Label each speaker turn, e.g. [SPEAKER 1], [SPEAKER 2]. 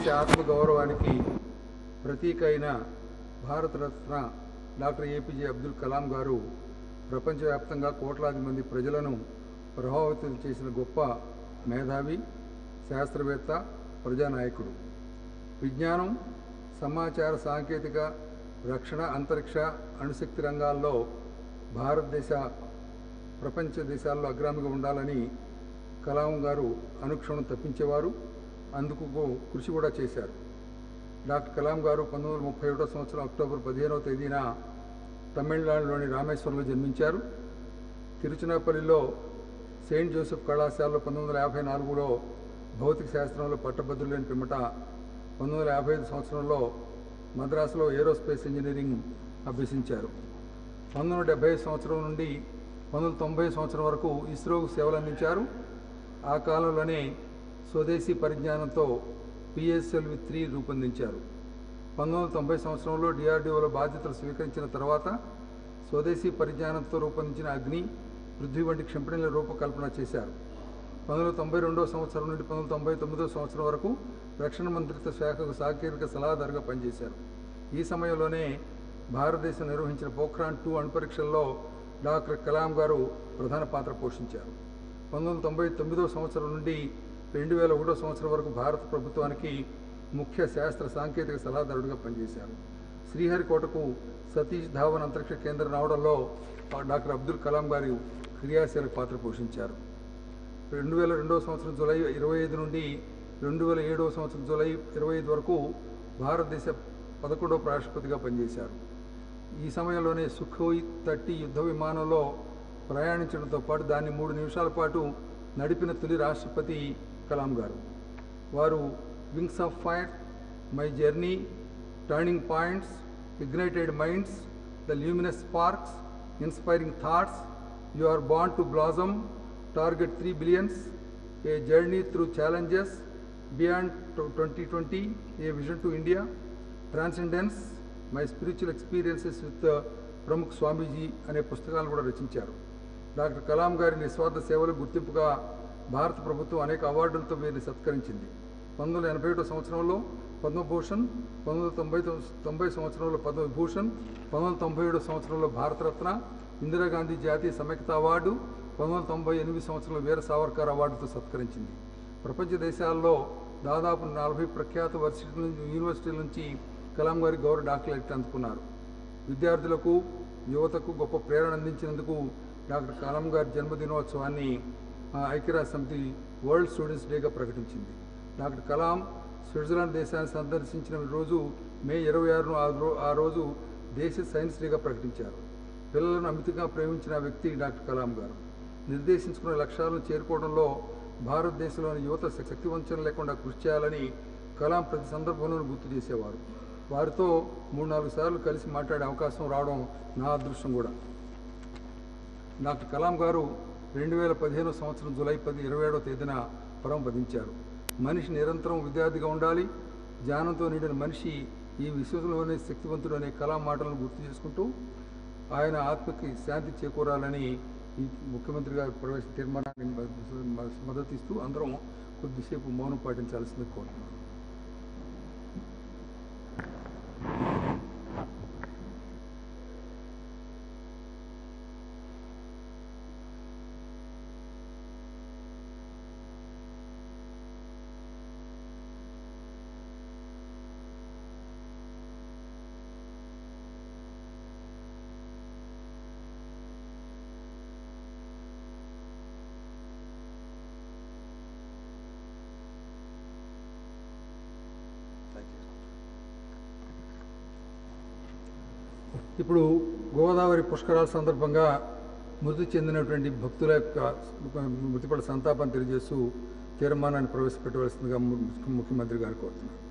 [SPEAKER 1] భారతదేశ ఆత్మగౌరవానికి ప్రతీక అయిన భారతరత్న డాక్టర్ ఏపీజే అబ్దుల్ కలాం గారు ప్రపంచవ్యాప్తంగా కోట్లాది మంది ప్రజలను ప్రభావితం చేసిన గొప్ప మేధావి, శాస్త్రవేత్త, ప్రజానాయకుడు. విజ్ఞానం, సమాచార సాంకేతిక, రక్షణ, అంతరిక్ష, అణుశక్తి రంగాల్లో భారతదేశ ప్రపంచ దేశాల్లో అగ్రమిగా ఉండాలని కలాం గారు అనుక్షణం తప్పించేవారు. అందుకు కృషి కూడా చేశారు. డాక్టర్ కలాం గారు 1931 సంవత్సరం అక్టోబర్ 15వ తేదీన తమిళనాడులోని రామేశ్వరంలో జన్మించారు. తిరుచినాపల్లిలో సెయింట్ జోసెఫ్ కళాశాలలో 1954లో భౌతిక శాస్త్రంలో పట్టభద్రులైన పిమ్మట 1955 సంవత్సరంలో మద్రాసులో ఏరోస్పేస్ ఇంజనీరింగ్ అభ్యసించారు. 1970 సంవత్సరం నుండి 1990 సంవత్సరం వరకు ఇస్రోకు సేవలు అందించారు. ఆ కాలంలోనే స్వదేశీ పరిజ్ఞానంతో PSLV-3 రూపొందించారు. 1990 సంవత్సరంలో DRDOలో బాధ్యతలు స్వీకరించిన తర్వాత స్వదేశీ పరిజ్ఞానంతో రూపొందించిన అగ్ని, పృథ్వీ వంటి క్షిపణుల రూపకల్పన చేశారు. 1992 సంవత్సరం నుండి 1999 సంవత్సరం వరకు రక్షణ మంత్రిత్వ శాఖకు సాంకేతిక సలహాదారుగా పనిచేశారు. ఈ సమయంలోనే భారతదేశం నిర్వహించిన పోఖ్రాన్ 2 అణుపరీక్షల్లో డాక్టర్ కలాం గారు ప్రధాన పాత్ర పోషించారు. 1999 సంవత్సరం నుండి 2001 సంవత్సరం వరకు భారత ప్రభుత్వానికి ముఖ్య శాస్త్ర సాంకేతిక సలహాదారుడిగా పనిచేశారు. శ్రీహరికోటకు సతీష్ ధావన్ అంతరిక్ష కేంద్రం రావడంలో డాక్టర్ అబ్దుల్ కలాం గారు క్రియాశీలక పాత్ర పోషించారు. 2002 సంవత్సరం జూలై 25 నుండి 2007 సంవత్సరం జూలై 25 వరకు భారతదేశ 11వ రాష్ట్రపతిగా పనిచేశారు. ఈ సమయంలోనే సుఖోయ్ 30 యుద్ధ విమానంలో ప్రయాణించడంతో పాటు దాన్ని 3 నిమిషాల పాటు నడిపిన తొలి రాష్ట్రపతి కలాం గారు. వారు wings of fire, my journey, turning points, ignited minds, the luminous sparks, inspiring thoughts, you are born to blossom, target 3 billions, a journey through challenges beyond 2020, a vision to India, transcendence, my spiritual experiences with Pramukh Swamiji అనే పుస్తకాలు కూడా రచించారు. Doctor Kalam గారి నిస్వార్థ సేవలు గుర్తింపుగా భారత ప్రభుత్వం అనేక అవార్డులతో వీరిని సత్కరించింది. 1981 సంవత్సరంలో పద్మభూషణ్, 1990 సంవత్సరంలో పద్మవిభూషణ్, 1997 సంవత్సరంలో భారతరత్న, ఇందిరాగాంధీ జాతీయ సమైక్యత అవార్డు, 1998 సంవత్సరంలో వీర సావర్కర్ అవార్డుతో సత్కరించింది. ప్రపంచ దేశాల్లో దాదాపు 40 ప్రఖ్యాత యూనివర్సిటీల నుంచి కలాం గారి గౌరవ డాక్టరేట్ అందుకున్నారు. విద్యార్థులకు, యువతకు గొప్ప ప్రేరణ అందించినందుకు డాక్టర్ కలాం గారి జన్మదినోత్సవాన్ని ఐక్యరాజ్య సమితి వరల్డ్ స్టూడెంట్స్ డేగా ప్రకటించింది. డాక్టర్ కలాం స్విట్జర్లాండ్ దేశాన్ని సందర్శించిన రోజు మే 26ను ఆ రోజు దేశ సైన్స్ డేగా ప్రకటించారు. పిల్లలను అమితంగా ప్రేమించిన వ్యక్తి డాక్టర్ కలాం గారు. నిర్దేశించుకున్న లక్ష్యాలను చేరుకోవడంలో భారతదేశంలోని యువత శక్తివంచన లేకుండా కృషి చేయాలని కలాం ప్రతి సందర్భంలోనూ గుర్తు చేసేవారు. వారితో 3-4 సార్లు కలిసి మాట్లాడే అవకాశం రావడం నా అదృష్టం కూడా. డాక్టర్ కలాం గారు 2015 సంవత్సరం జూలై 27వ తేదీన పరమపదించారు. మనిషి నిరంతరం విద్యార్థిగా ఉండాలి, జ్ఞానంతో నిండిన మనిషి ఈ విశ్వంలోనే శక్తివంతుడు అనే కలాం మాటలను గుర్తు చేసుకుంటూ ఆయన ఆత్మకి శాంతి చేకూరాలని ఈ ముఖ్యమంత్రి గారు ప్రవేశించిన తీర్మానాన్ని మద్దతిస్తూ అందరం కొద్దిసేపు మౌనం పాటించాల్సింది కోరుతున్నాను. ఇప్పుడు గోదావరి పుష్కరాల సందర్భంగా మృతి చెందినటువంటి భక్తుల యొక్క మృతిపడ సంతాపాన్ని తెలియజేస్తూ తీర్మానాన్ని ప్రవేశపెట్టవలసిందిగా ముఖ్యమంత్రి గారు కోరుతున్నారు.